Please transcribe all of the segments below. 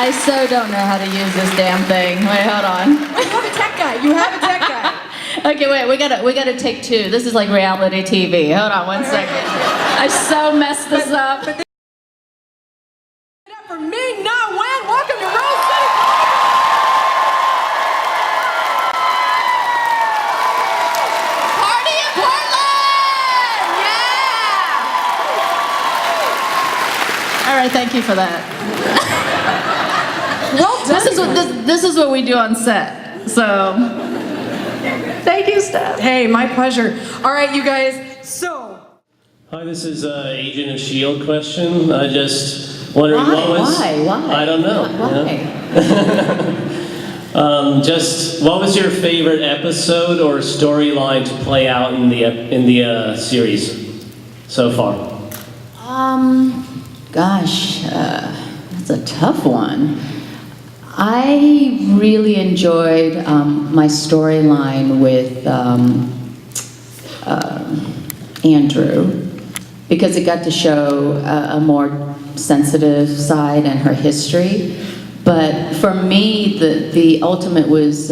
I so don't know how to use this damn thing. Wait, hold on. You have a tech guy. You have a tech guy. Okay, wait, we gotta take two. This is like reality TV. Hold on one second. I so messed this up. For Ming, not WEN. Welcome to Rose City. Party in Portland! Yeah! All right, thank you for that. Well done. This is what we do on set. So, thank you, Steph. Hey, my pleasure. All right, you guys. So. Hi, this is Agent of S.H.I.E.L.D. question. I just wondering what was... Why? I don't know. Why? You know? Just what was your favorite episode or storyline to play out in the series so far? Gosh, that's a tough one. I really enjoyed my storyline with Andrew, because it got to show a more sensitive side and her history. But for me, the ultimate was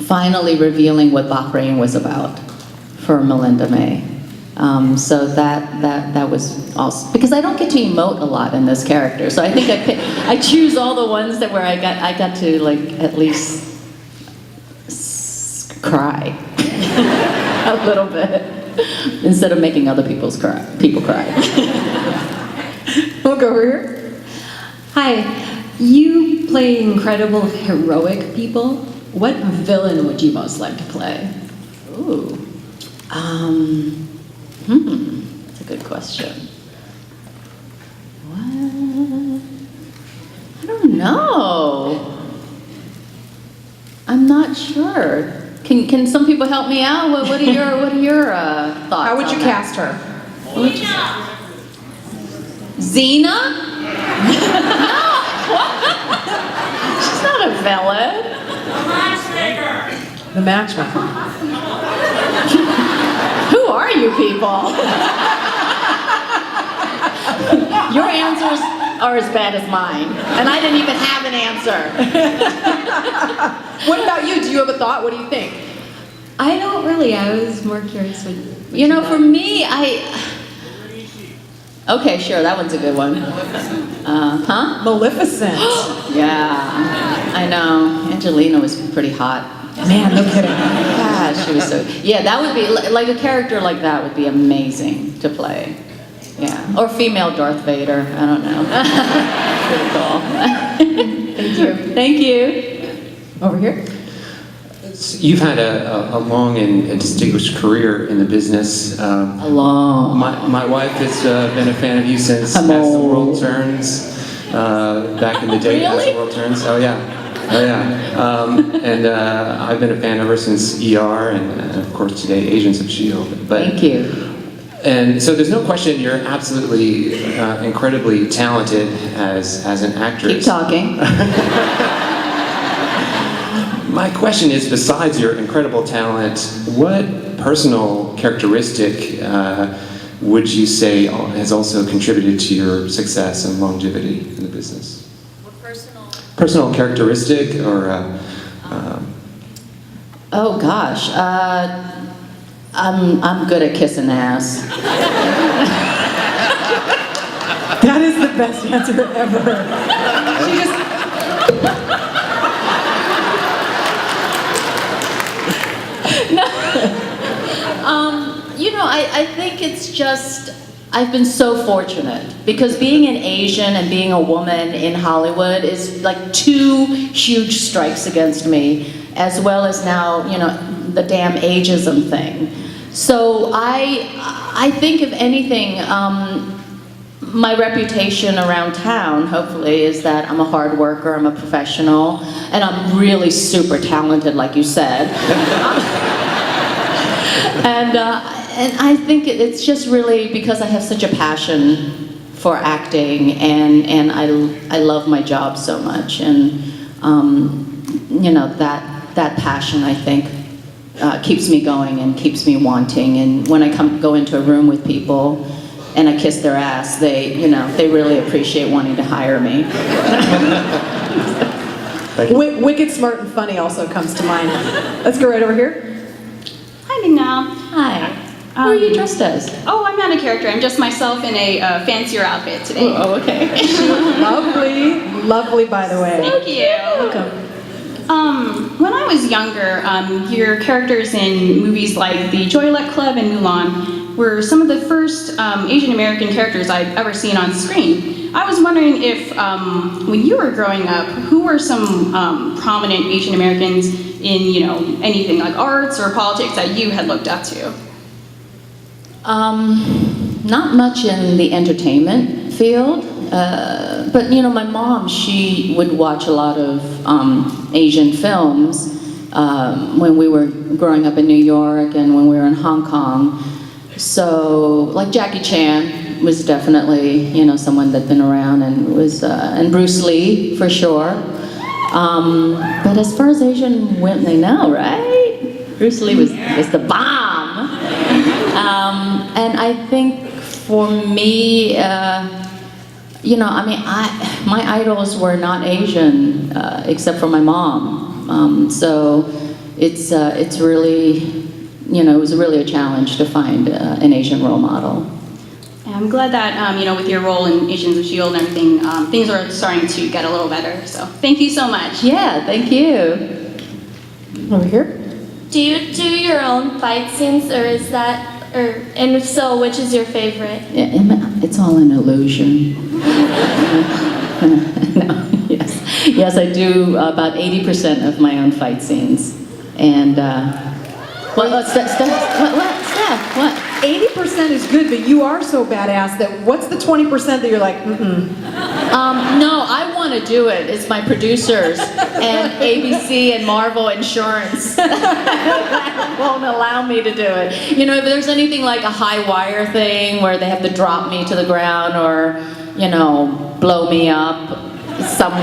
finally revealing what Bahrain was about for Melinda May. So that was awesome, because I don't get to emote a lot in this character. So I think I choose all the ones that where I got to like at least cry a little bit instead of making other people cry. We'll go over here. Hi, you play incredible heroic people. What villain would you most like to play? Ooh. That's a good question. What? I don't know. I'm not sure. Can some people help me out? What are your thoughts? How would you on that? cast her? Xena? No. She's not a villain. The matchmaker. Who are you people? Your answers are as bad as mine, and I didn't even have an answer. What about you? Do you have a thought? What do you think? I don't really. I was more curious what You know, for me, okay, sure, that one's a good one. Huh? Maleficent. Yeah, I know. Angelina was pretty hot. Man, no kidding. Gosh, she was so... Yeah, that would be... Like, a character like that would be amazing to play. Yeah. Or female Darth Vader. I don't know. Pretty cool. Thank you. Thank you. Over here. You've had a long and a distinguished career in the business. Hello. My wife has been a fan of you since As the World Turns, back in the day. Really? As the World Turns. Oh yeah. And I've been a fan ever since ER, and of course today Agents of S.H.I.E.L.D. Thank you. And so there's no question you're absolutely incredibly talented as an actress. Keep talking. My question is, besides your incredible talent, what personal characteristic would you say has also contributed to your success and longevity in the business? What personal? Personal characteristic, or Oh gosh, I'm good at kissing ass. That is the best answer ever. She just... You know, I think it's just, I've been so fortunate, because being an Asian and being a woman in Hollywood is like two huge strikes against me, as well as now, you know, the damn ageism thing. So I think, if anything, my reputation around town, hopefully, is that I'm a hard worker, I'm a professional, and I'm really super talented, like you said. And I think it's just really because I have such a passion for acting, and I love my job so much, and you know, that passion, I think, keeps me going and keeps me wanting. And when I go into a room with people, and I kiss their ass, they really appreciate wanting to hire me. Wicked smart and funny also comes to mind. Let's go right over here. Hi, Ming now. Hi. Who are you dressed as? Oh, I'm not a character. I'm just myself in a fancier outfit today. Oh, okay. Lovely, lovely, by the way. Thank you. Welcome. When I was younger, your characters in movies like The Joy-Luck Club and Mulan were some of the first Asian American characters I've ever seen on screen. I was wondering if, when you were growing up, who were some prominent Asian Americans in, anything like arts or politics that you had looked up to? Not much in the entertainment field, but my mom, she would watch a lot of Asian films when we were growing up in New York and when we were in Hong Kong. So, like Jackie Chan was definitely, someone that'd been around and Bruce Lee for sure. But as far as Asian women, they know, right? Bruce Lee was the bomb. And I think for me, my idols were not Asian, except for my mom. So it's really, it was really a challenge to find an Asian role model. I'm glad that, with your role in Agents of S.H.I.E.L.D. and everything, things are starting to get a little better. So thank you so much. Yeah, thank you. Over here. Do you do your own fight scenes, and if so, which is your favorite? Yeah, it's all an illusion. No, yes, I do about 80% of my own fight scenes, and Steph? What? 80% is good, but you are so badass that what's the 20% that you're like, No, I want to do it. It's my producers and ABC and Marvel Insurance that won't allow me to do it. If there's anything like a high wire thing where they have to drop me to the ground or, blow me up, some,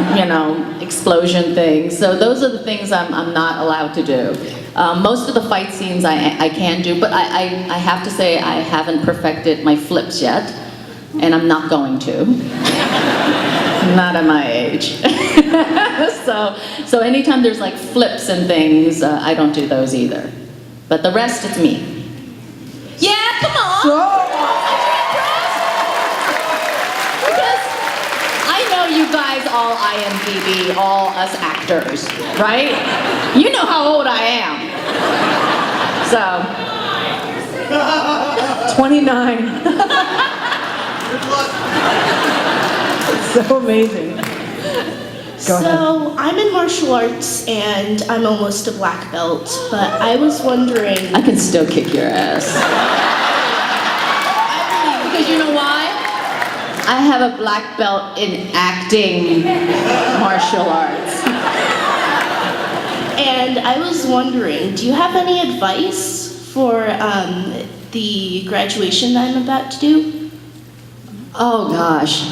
explosion thing. So those are the things I'm not allowed to do. Most of the fight scenes I can do, but I have to say I haven't perfected my flips yet, and I'm not going to. Not at my age. So anytime there's like flips and things, I don't do those either. But the rest, it's me. Yeah, come on! Because I know you guys all IMDb, all us actors, right? You know how old I am. So. 29. So amazing. Go ahead. So, I'm in martial arts and I'm almost a black belt, but I was wondering... I can still kick your ass. Because you know why? I have a black belt in acting martial arts. And I was wondering, do you have any advice for the graduation that I'm about to do? Oh gosh.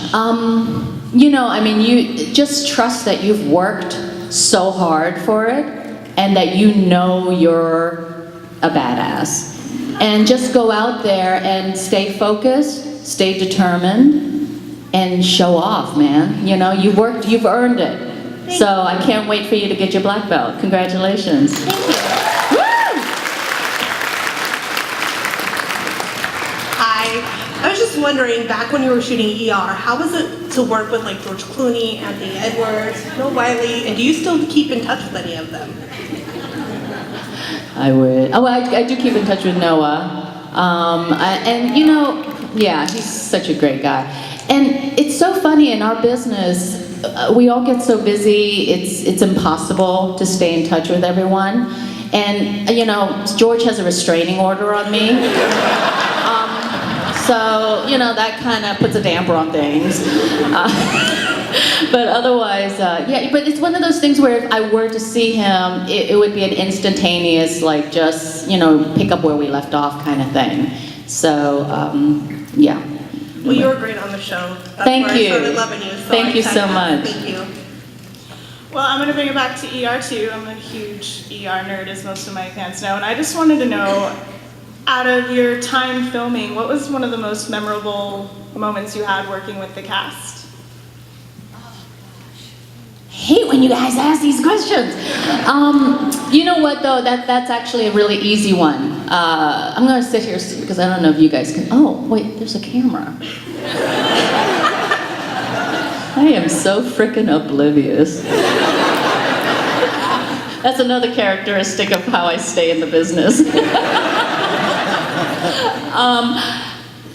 You just trust that you've worked so hard for it and that you're a badass. And just go out there and stay focused, stay determined, and show off, man. You've earned it. So I can't wait for you to get your black belt. Congratulations. Thank you. Hi. I was just wondering, back when you were shooting ER, how was it to work with like George Clooney, Anthony Edwards, Bill Wiley, and do you still keep in touch with any of them? I would. Oh, I do keep in touch with Noah. He's such a great guy. And it's so funny in our business, we all get so busy, it's impossible to stay in touch with everyone. And, George has a restraining order on me. So, that kind of puts a damper on things. But otherwise, but it's one of those things where if I were to see him, it would be an instantaneous, like just, pick up where we left off kind of thing. So, yeah. Well, you were great on the show. That's Thank where you. I started loving you. So Thank you so much. Thank you. Well, I'm going to bring it back to ER too. I'm a huge ER nerd, as most of my fans know, and I just wanted to know, out of your time filming, what was one of the most memorable moments you had working with the cast? Hate when you guys ask these questions. You know what though? That's actually a really easy one. I'm gonna sit here because I don't know if you guys can. Oh wait, there's a camera. I am so frickin' oblivious. That's another characteristic of how I stay in the business.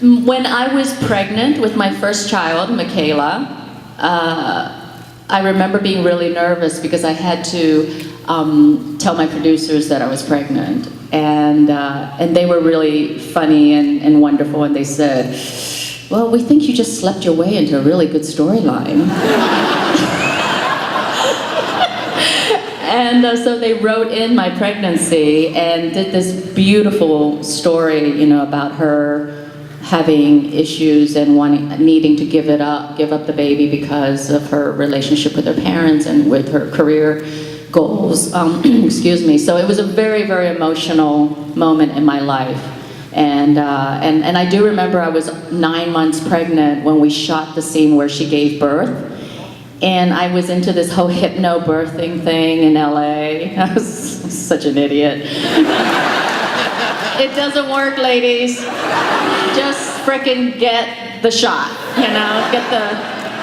When I was pregnant with my first child, Michaela, I remember being really nervous because I had to tell my producers that I was pregnant. And they were really funny and wonderful, and they said, well, we think you just slept your way into a really good storyline. And so they wrote in my pregnancy and did this beautiful story, you know, about her having issues and needing to give up the baby because of her relationship with her parents and with her career goals. Excuse me. So it was a very, very emotional moment in my life. And I do remember I was 9 months pregnant when we shot the scene where she gave birth. And I was into this whole hypno-birthing thing in LA. I was such an idiot. It doesn't work, ladies. Just frickin' get the shot, you know? Get the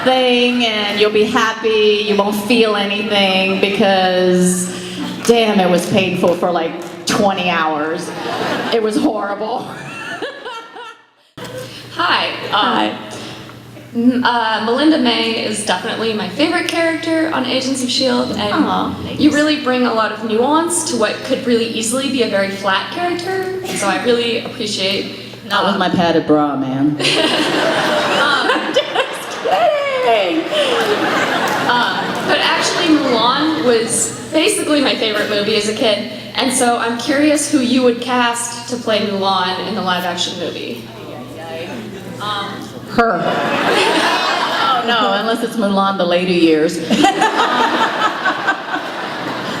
thing and you'll be happy. You won't feel anything because, damn, it was painful for like 20 hours. It was horrible. Hi. Hi. Melinda May is definitely my favorite character on Agents of S.H.I.E.L.D. and you really bring a lot of nuance to what could really easily be a very flat character, so I really appreciate... Not with my padded bra, man. I'm just kidding! But actually Mulan was basically my favorite movie as a kid, and so I'm curious who you would cast to play Mulan in the live-action movie. Her. Oh no, unless it's Mulan the later years.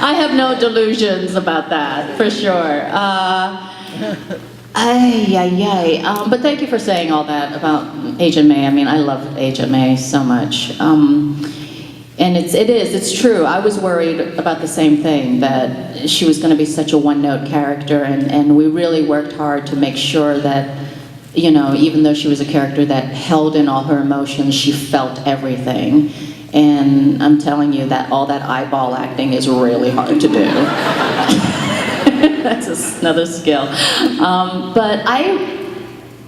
I have no delusions about that, for sure. But thank you for saying all that about Agent May. I mean, I love Agent May so much. And it's true. I was worried about the same thing, that she was going to be such a one-note character, and we really worked hard to make sure that, you know, even though she was a character that held in all her emotions, she felt everything. And I'm telling you that all that eyeball acting is really hard to do. That's another skill. But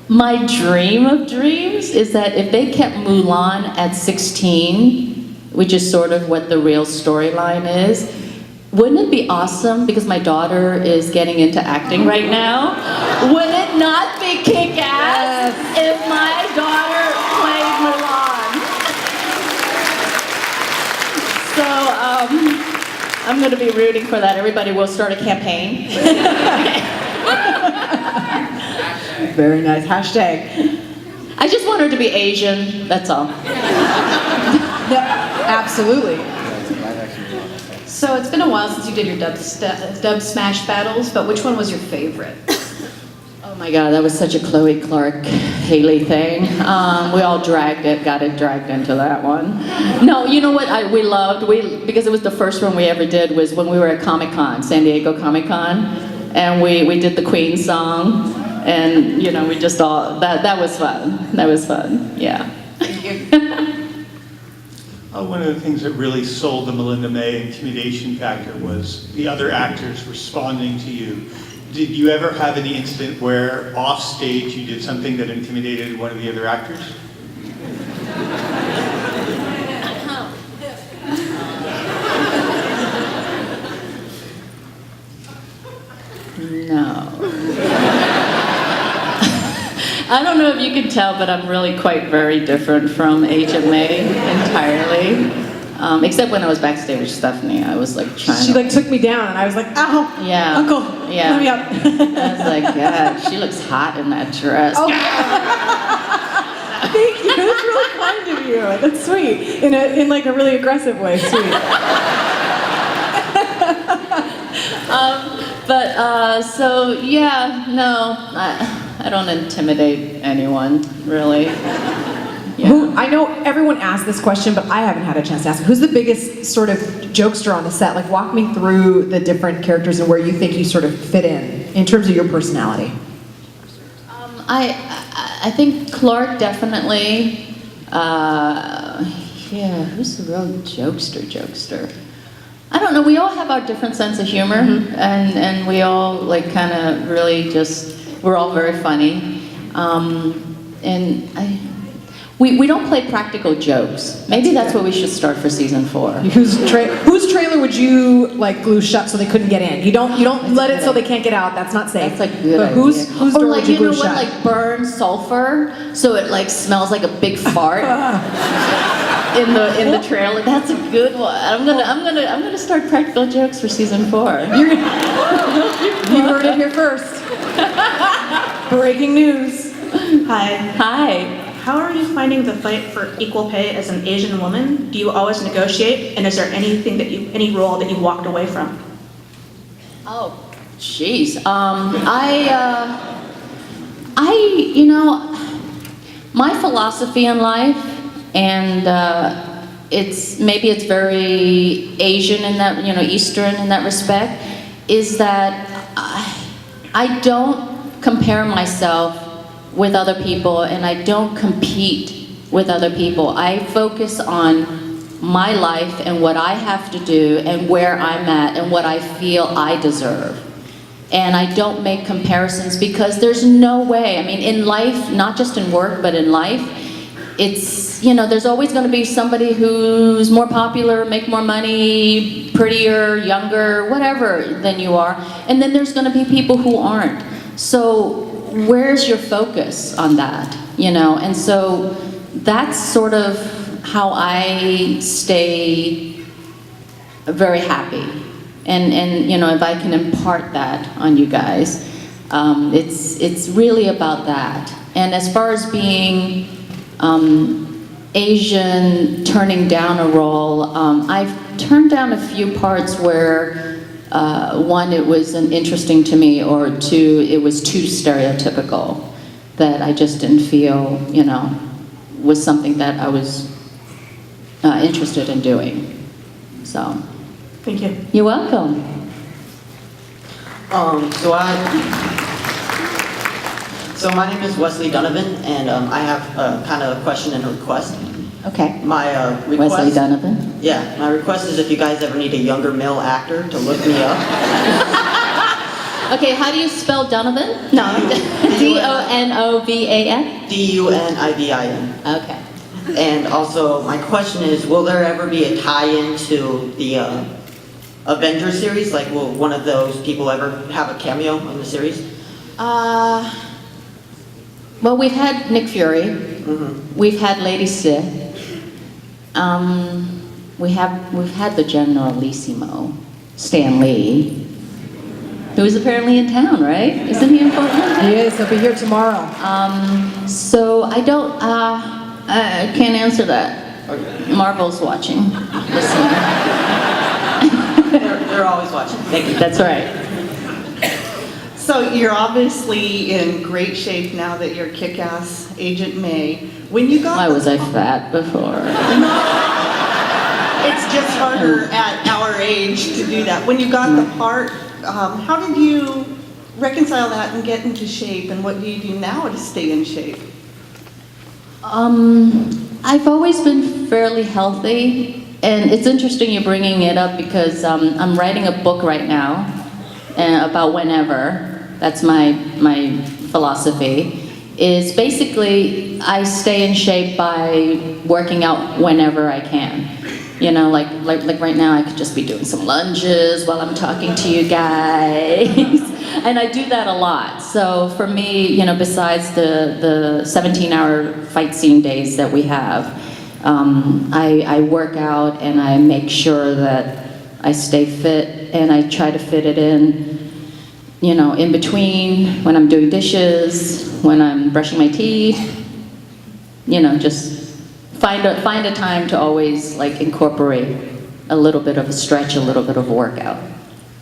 my dream of dreams is that if they kept Mulan at 16, which is sort of what the real storyline is, wouldn't it be awesome, because my daughter is getting into acting right now, wouldn't it not be kick-ass if my daughter played Mulan? So, I'm going to be rooting for that. Everybody will start a campaign. Very nice. Hashtag. I just want her to be Asian, that's all. Yeah, absolutely. So it's been a while since you did your dub smash battles, but which one was your favorite? Oh my God, that was such a Chloe Clark Haley thing. We all got it dragged into that one. No, you know what we loved? Because it was the first one we ever did, was when we were at Comic-Con, San Diego Comic-Con, and we did the Queen song, and you know, we just all, that was fun. That was fun, yeah. Thank you. One of the things that really sold the Melinda May intimidation factor was the other actors responding to you. Did you ever have any incident where off stage you did something that intimidated one of the other actors? No. I don't know if you can tell, but I'm really quite very different from Agent May entirely. Except when I was backstage with Stephanie, I was like trying She like took me down and I was like, ow, yeah, uncle, yeah. let me up. I was like, God, she looks hot in that dress. Oh. Thank you, that's really kind of you. That's sweet. In like a really aggressive way, sweet. So yeah, no, I don't intimidate anyone, really. Who, I know everyone asked this question, but I haven't had a chance to ask. Who's the biggest sort of jokester on the set? Like, walk me through the different characters and where you think you sort of fit in terms of your personality. I think Clark definitely. Yeah, who's the real jokester? I don't know. We all have our different sense of humor, and we all like kind of really we're all very funny, We don't play practical jokes. Maybe that's what we should start for season 4. Whose trailer would you like glue shut so they couldn't get in? You don't let it so they can't get out. That's not safe. That's a good idea. Whose door like would you glue what, shut? like burn sulfur so it like smells like a big fart in the trailer. That's a good one. I'm gonna start practical jokes for season 4. You heard it here first. Breaking news. Hi. How are you finding the fight for equal pay as an Asian woman? Do you always negotiate? And is there any role that you walked away from? Oh, jeez. My philosophy in life, and it's very Asian in that, Eastern in that respect, is that I don't compare myself with other people, and I don't compete with other people. I focus on my life and what I have to do and where I'm at and what I feel I deserve. And I don't make comparisons because there's no way. I mean, in life, not just in work, but in life, it's, there's always going to be somebody who's more popular, make more money, prettier, younger, whatever than you are. And then there's going to be people who aren't. So where's your focus on that, And so that's sort of how I stay very happy. And if I can impart that on you guys, it's really about that. And as far as being Asian, turning down a role, I've turned down a few parts where one, it wasn't interesting to me, or two, it was too stereotypical that I just didn't feel, was something that I was interested in doing. So. Thank you. You're welcome. So my name is Wesley Donovan, and I have kind of a question and a request. Okay. My request. Wesley Donovan. Yeah, my request is if you guys ever need a younger male actor to look me up. Okay, how do you spell Donovan? No. D-O-N-O-V-A-N? D-U-N-I-V-I-N. Okay. And also, my question is, will there ever be a tie-in to the Avengers series? Like, will one of those people ever have a cameo in the series? Well, we've had Nick Fury. We've had Lady Sif. We've had the Generalissimo, Stan Lee, who is apparently in town, right? Isn't he in Portland? He is. He'll be here tomorrow. So I don't. I can't answer that. Okay. Marvel's watching, listening. They're always watching. Thank you. That's right. So you're obviously in great shape now that you're kick-ass Agent May. When you got Why was I fat before? It's just harder at our age to do that. When you got the part, how did you reconcile that and get into shape, and what do you do now to stay in shape? I've always been fairly healthy, and it's interesting you're bringing it up because I'm writing a book right now about whenever. That's my philosophy. Is basically I stay in shape by working out whenever I can. Like right now I could just be doing some lunges while I'm talking to you guys. And I do that a lot. So for me, besides the 17-hour fight scene days that we have, I work out and I make sure that I stay fit, and I try to fit it in between when I'm doing dishes, when I'm brushing my teeth, just find a time to always incorporate a little bit of a stretch, a little bit of a workout.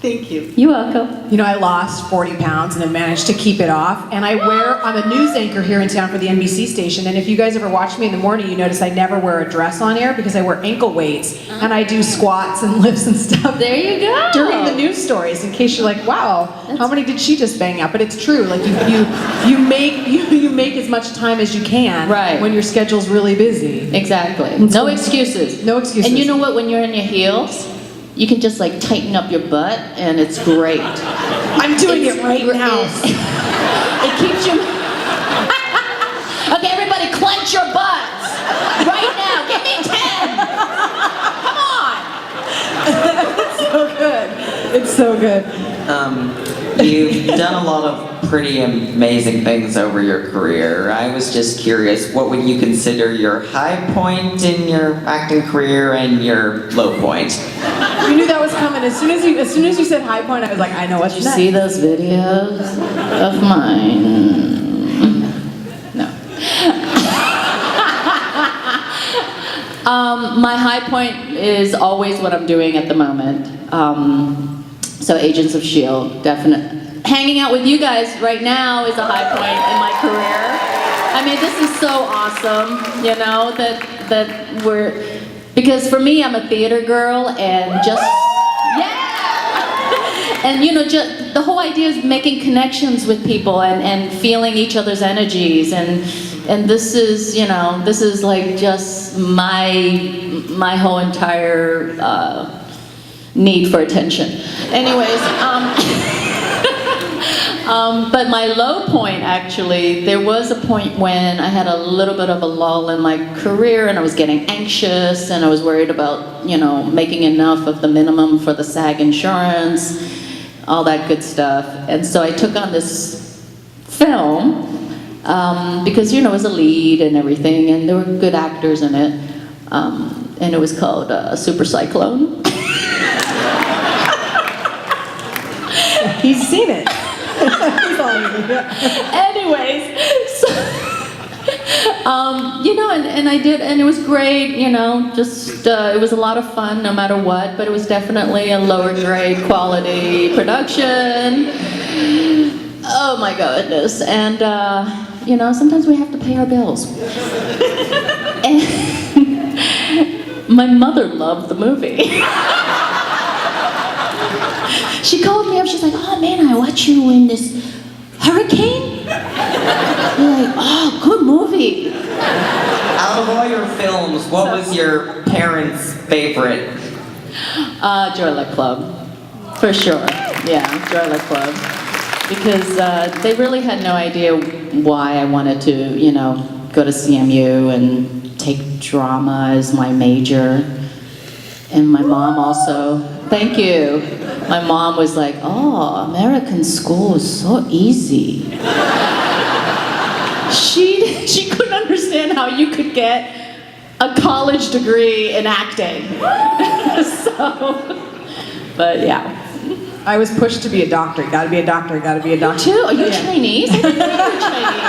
Thank you. You're welcome. You know, I lost 40 pounds and I managed to keep it off. And I'm a news anchor here in town for the NBC station. And if you guys ever watch me in the morning, you notice I never wear a dress on air because I wear ankle weights. And I do squats and lifts and stuff. There you go. During the news stories, in case you're like, wow, how many did she just bang out? But it's true. Like you make as much time as you can when your schedule's really busy. Exactly. And so- No excuses. No excuses. And you know what? When you're in your heels, you can just like tighten up your butt, and it's great. I'm doing it right now. It keeps you. Okay, everybody, clench your butts right now. Give me 10. Come on. It's so good. It's so good. You've done a lot of pretty amazing things over your career. I was just curious, what would you consider your high point in your acting career and your low point? You knew that was coming. As soon as you said high point, I was like, I know what Did you see those videos of mine? No. My high point is always what I'm doing at the moment. So Agents of S.H.I.E.L.D., definitely. Hanging out with you guys right now is a high point in my career. I mean, this is so awesome, you know, that we're, because for me, I'm a theater girl, and just, yeah! And you know, just the whole idea is making connections with people and feeling each other's energies, and this is, you know, this is like just my whole entire need for attention. Anyways, but my low point, actually, there was a point when I had a little bit of a lull in my career, and I was getting anxious, and I was worried about, you know, making enough of the minimum for the SAG insurance, all that good stuff. And so I took on this film, because, you know, it was a lead and everything, and there were good actors in it, and it was called Super Cyclone. He's seen it. Anyways, so, you know, and I did, and it was great, you know, just, it was a lot of fun no matter what, but it was definitely a lower grade quality production. Oh my goodness. And, you know, sometimes we have to pay our bills. And my mother loved the movie. She called me up, she's like, oh man, I watched you in this Hurricane? You're like, oh, good movie. Out of all your films, what was your parents' favorite? Joy Luck Club, for sure. Yeah, Joy Luck Club. Because they really had no idea why I wanted to, you know, go to CMU and take drama as my major. And my mom also, thank you. My mom was like, oh, American school is so easy. She couldn't understand how you could get a college degree in acting. So, but yeah. I was pushed to be a doctor. Gotta be a doctor, gotta be a doctor. You too? Are you Chinese? I didn't know you were Chinese.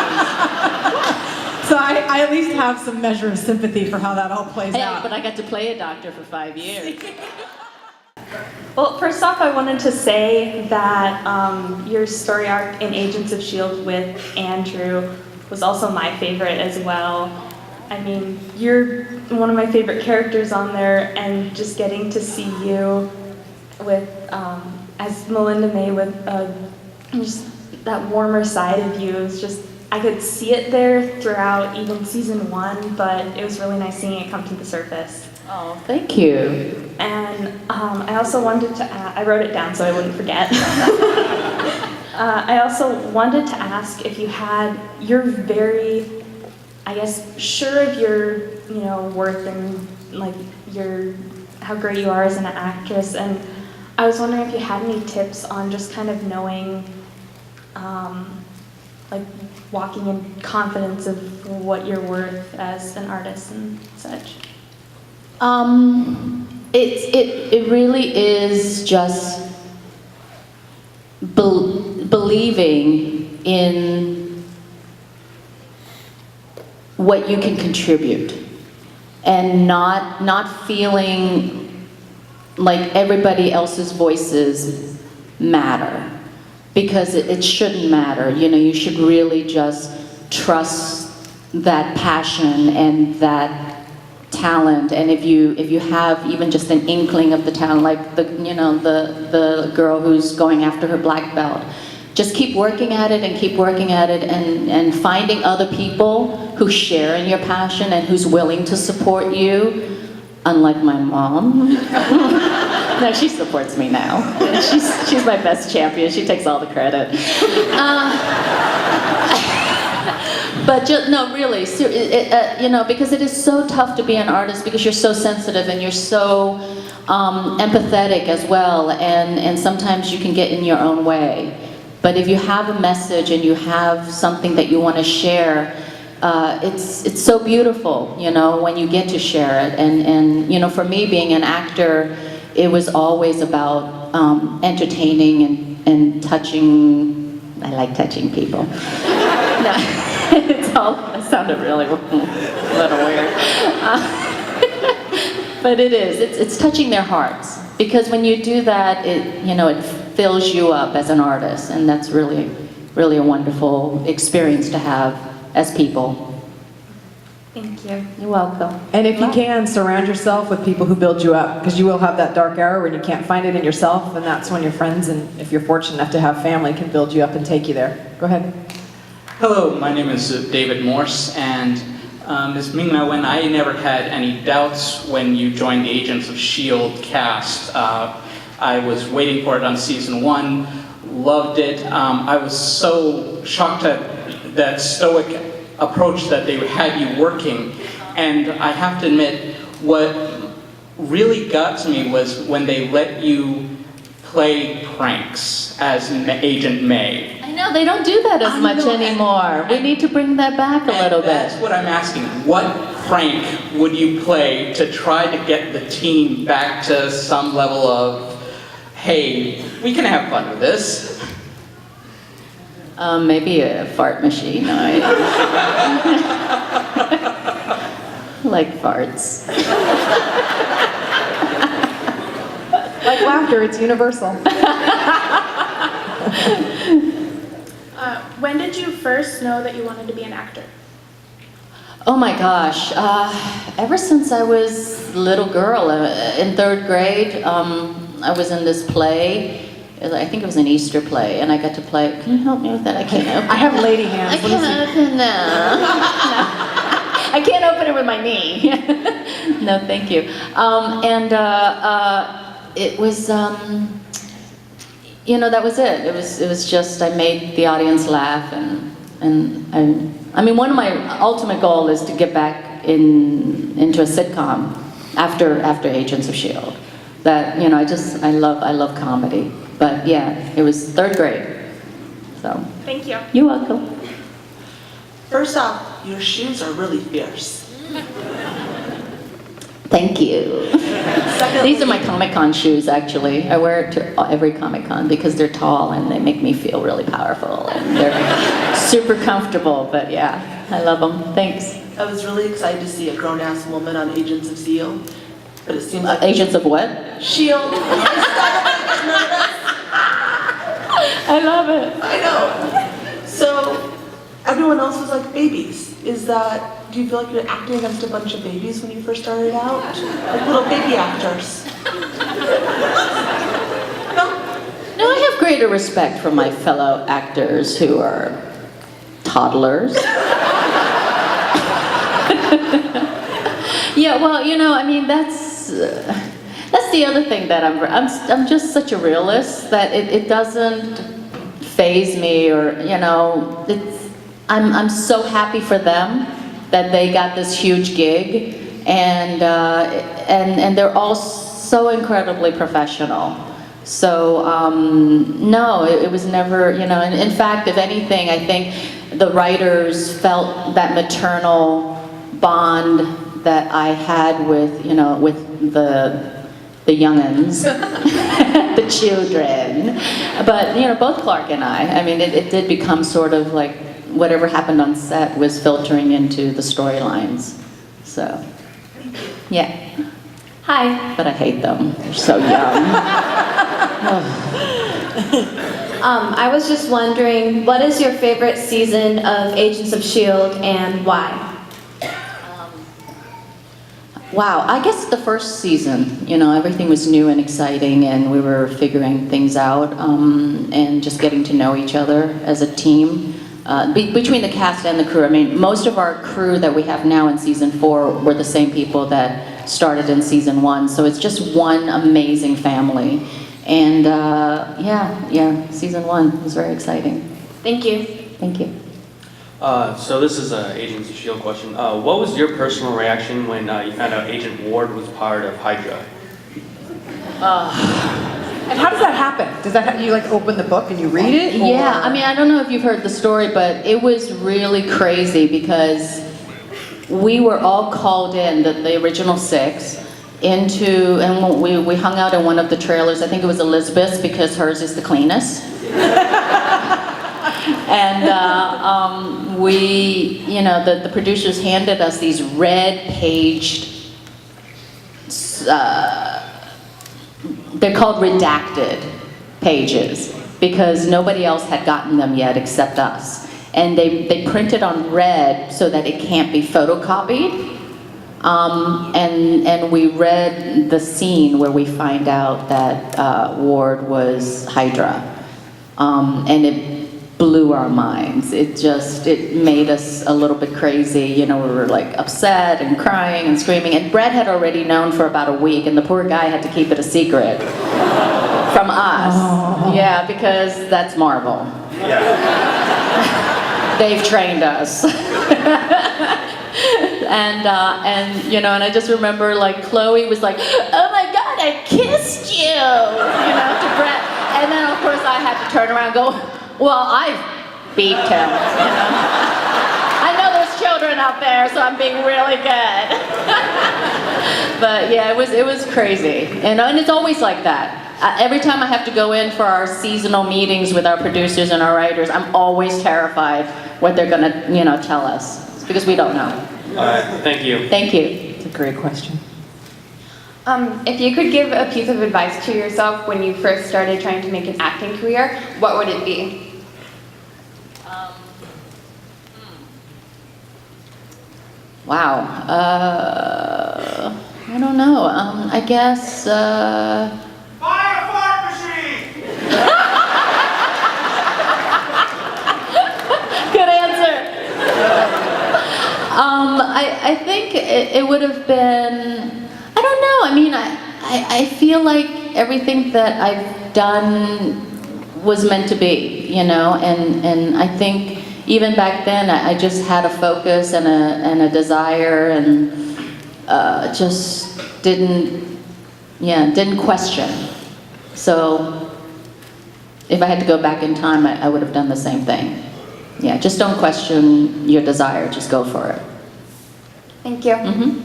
So I at least have some measure of sympathy for how that all plays Hey, out. but I got to play a doctor for 5 years. Well, first off, I wanted to say that your story arc in Agents of S.H.I.E.L.D. with Andrew was also my favorite as well. I mean, you're one of my favorite characters on there, and just getting to see you with, as Melinda May, with just that warmer side of you, is just, I could see it there throughout even season 1, but it was really nice seeing it come to the surface. Oh, thank you. And I also wanted to I wrote it down so I wouldn't forget. I also wanted to ask if you had, you're very, I guess, sure of your, you know, worth and like your, how great you are as an actress. And I was wondering if you had any tips on just kind of knowing, like walking in confidence of what you're worth as an artist and such. It really is just believing in what you can contribute, and not feeling like everybody else's voices matter, because it shouldn't matter. You know, you should really just trust that passion and that talent. And if you have even just an inkling of the talent, like the girl who's going after her black belt, just keep working at it and keep working at it, and finding other people who share in your passion and who's willing to support you. Unlike my mom. No, she supports me now. She's my best champion. She takes all the credit. But no, really, because it is so tough to be an artist, because you're so sensitive and you're so empathetic as well, and sometimes you can get in your own way. But if you have a message and you have something that you want to share, it's so beautiful, when you get to share it. And for me, being an actor, it was always about entertaining and touching. I like touching people. No, it sounded really a little weird. But it is. It's touching their hearts, because when you do that, it fills you up as an artist, and that's really, really a wonderful experience to have as people. Thank you. You're welcome. And if you can, surround yourself with people who build you up, because you will have that dark hour when you can't find it in yourself, and that's when your friends, and if you're fortunate enough to have family, can build you up and take you there. Go ahead. Hello, my name is David Morse, and Ms. Ming, when I never had any doubts when you joined the Agents of S.H.I.E.L.D. cast. I was waiting for it on season 1, loved it. I was so shocked at that stoic approach that they had you working, and I have to admit, what really got to me was when they let you play pranks as Agent May. I know, they don't do that as much anymore. We need to bring that back a little bit. That's what I'm asking. What prank would you play to try to get the team back to some level of, hey, we can have fun with this? Maybe a fart machine. I like farts. Like laughter, it's universal. When did you first know that you wanted to be an actor? Oh my gosh, ever since I was a little girl, in 3rd grade, I was in this play. I think it was an Easter play, and I got to play. Can you help me with that? I can't open it. I have lady hands. I can't open that. No. I can't open it with my knee. No, thank you. It was, that was it. It was just, I made the audience laugh, and I mean, one of my ultimate goal is to get back into a sitcom after Agents of S.H.I.E.L.D. That, I love comedy. But yeah, it was 3rd grade. So. Thank you. You're welcome. First off, your shoes are really fierce. Thank you. These are my Comic-Con shoes, actually. I wear it to every Comic-Con because they're tall and they make me feel really powerful, and they're super comfortable. But yeah, I love them. Thanks. I was really excited to see a grown-ass woman on Agents of S.H.I.E.L.D., but it seems like... Agents of what? S.H.I.E.L.D. I love it. I know. So, everyone else was like babies. Do you feel like you're acting against a bunch of babies when you first started out? Like little baby actors. No, I have greater respect for my fellow actors who are toddlers. Yeah, well, I mean, that's the other thing that I'm just such a realist that it doesn't faze me, or I'm so happy for them that they got this huge gig, and they're all so incredibly professional. So no, it was never, and in fact, if anything, I think the writers felt that maternal bond that I had with the young'uns, the children. But both Clark and I mean, it did become sort of like whatever happened on set was filtering into the storylines. So, yeah. Hi. But I hate them. They're so young. I was just wondering, what is your favorite season of Agents of S.H.I.E.L.D. and why? Wow, I guess the first season, everything was new and exciting, and we were figuring things out, and just getting to know each other as a team. Between the cast and the crew, I mean, most of our crew that we have now in season 4 were the same people that started in season 1, so it's just one amazing family. And yeah, season 1 was very exciting. Thank you. Thank you. So this is an Agents of S.H.I.E.L.D. question. What was your personal reaction when you found out Agent Ward was part of Hydra? And how does that happen? Does that you like open the book and you read it? Or? Yeah, I mean, I don't know if you've heard the story, but it was really crazy because we were all called in, the original 6, and we hung out in one of the trailers. I think it was Elizabeth's because hers is the cleanest. And the producers handed us these red-paged, they're called redacted pages because nobody else had gotten them yet except us. And they printed on red so that it can't be photocopied. And we read the scene where we find out that Ward was Hydra. And it blew our minds. It made us a little bit crazy. We were like upset and crying and screaming. And Brett had already known for about a week, and the poor guy had to keep it a secret from us. Oh. Yeah, because that's Marvel. Yeah. They've trained us. And I just remember like Chloe was like, "Oh my God, I kissed you," to Brett. And then of course I had to turn around and go, "Well, I beeped him, I know there's children out there, so I'm being really good." But yeah, it was crazy. And it's always like that. Every time I have to go in for our seasonal meetings with our producers and our writers, I'm always terrified what they're gonna, tell us. It's because we don't know. All right, thank you. Thank you. It's a great question. If you could give a piece of advice to yourself when you first started trying to make an acting career, what would it be? Wow. I don't know. I guess. Buy a fart machine! Good answer. I think it would have been. I don't know. I mean, I feel like everything that I've done was meant to be, and I think. Even back then, I just had a focus and a desire, and just didn't question. So, if I had to go back in time, I would have done the same thing. Yeah, just don't question your desire. Just go for it. Thank you. Mm-hmm.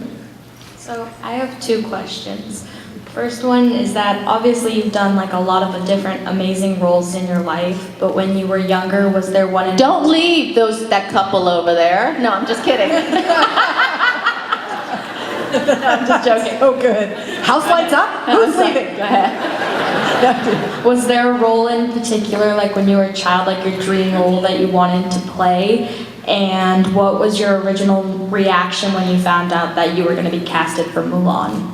So I have 2 questions. First one is that obviously you've done like a lot of the different amazing roles in your life, but when you were younger, was there one? Don't leave that couple over there. No, I'm just kidding. No, I'm just joking. Oh, good. House lights up? Who's leaving? Go ahead. Was there a role in particular, like when you were a child, like your dream role that you wanted to play? And what was your original reaction when you found out that you were going to be casted for Mulan?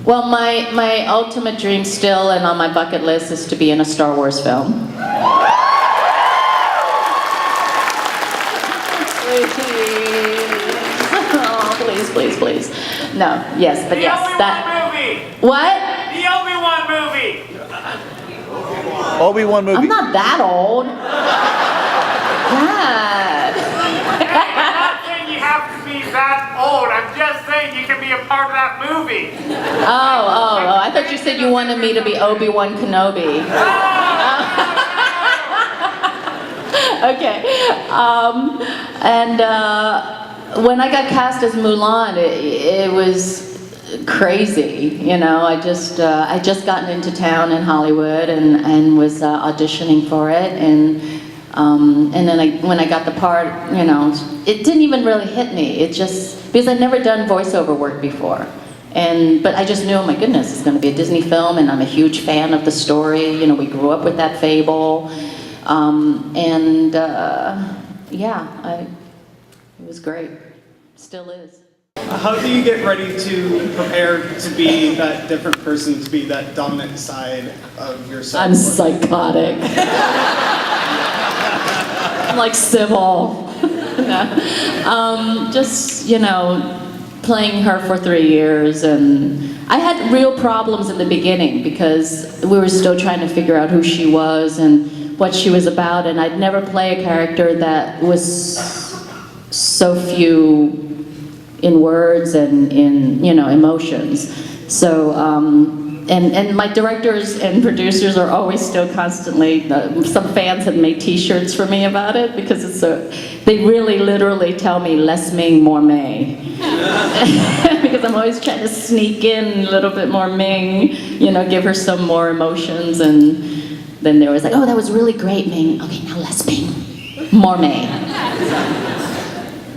Well, my ultimate dream still and on my bucket list is to be in a Star Wars film. Please, please. No, yes, but yes. Obi-Wan movie! What? The Obi-Wan movie! Obi-Wan movie. I'm not that old. God. I'm not saying you have to be that old. I'm just saying you can be a part of that movie. Oh, I thought you said you wanted me to be Obi-Wan Kenobi. Okay. When I got cast as Mulan, it was crazy. I just gotten into town in Hollywood and was auditioning for it, and then when I got the part, it didn't even really hit me. It just because I'd never done voiceover work before, But I just knew, oh my goodness, it's going to be a Disney film, and I'm a huge fan of the story. You know, we grew up with that fable, it was great. Still is. How do you get ready to prepare to be that different person, to be that dominant side of yourself? I'm psychotic. I'm like Sybil. No. Just, you know, playing her for 3 years, and I had real problems in the beginning because we were still trying to figure out who she was and what she was about, and I'd never play a character that was so few in words and in, you know, emotions. So, and my directors and producers are always still constantly, some fans have made t-shirts for me about it because it's they really literally tell me less Ming, more May. Because I'm always trying to sneak in a little bit more Ming, you know, give her some more emotions, and then they're always like, oh, that was really great, Ming. Okay, now less Ming, more May.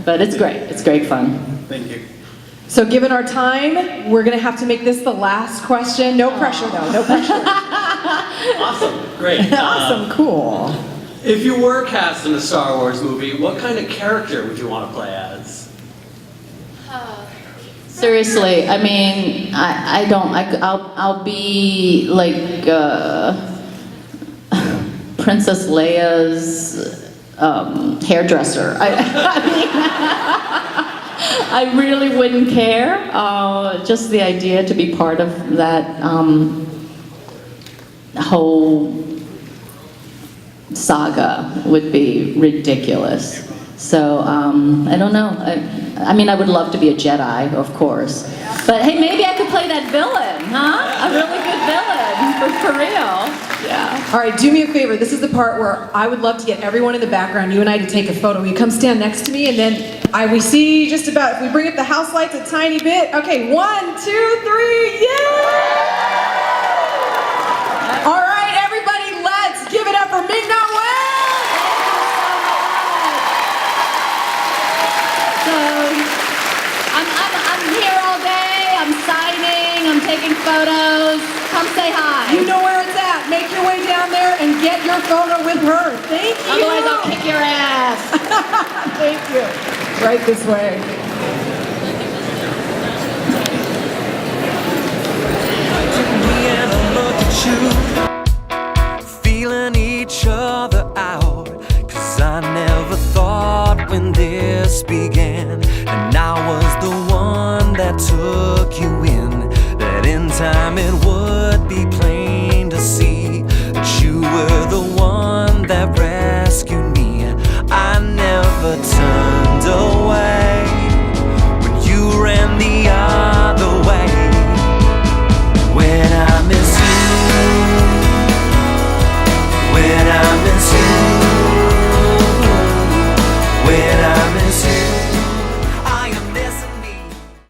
But it's great fun. Thank you. So given our time, we're gonna have to make this the last question. No pressure though, no pressure. Awesome, great. Awesome, cool. If you were cast in a Star Wars movie, what kind of character would you want to play as? Seriously, I mean, I'll be like Princess Leia's hairdresser. I really wouldn't care. Just the idea to be part of that whole saga would be ridiculous. So, I don't know. I mean, I would love to be a Jedi, of course. But hey, maybe I could play that villain, huh? A really good villain, for real. Yeah. All right, do me a favor. This is the part where I would love to get everyone in the background, you and I, to take a photo. You come stand next to me, and then we see just about, if we bring up the house lights a tiny bit. Okay, 1, 2, 3, yeah! All right, everybody, let's give it up for Ming Na Wen! I'm here all day, I'm signing, I'm taking photos. Come say hi. You know where it's at. Make your way down there and get your photo with her. Thank you. Otherwise I'll kick your ass. Thank you. Right this way. Feeling each other out, 'cause I never thought when this began, and I was the one that took you in, that in time it was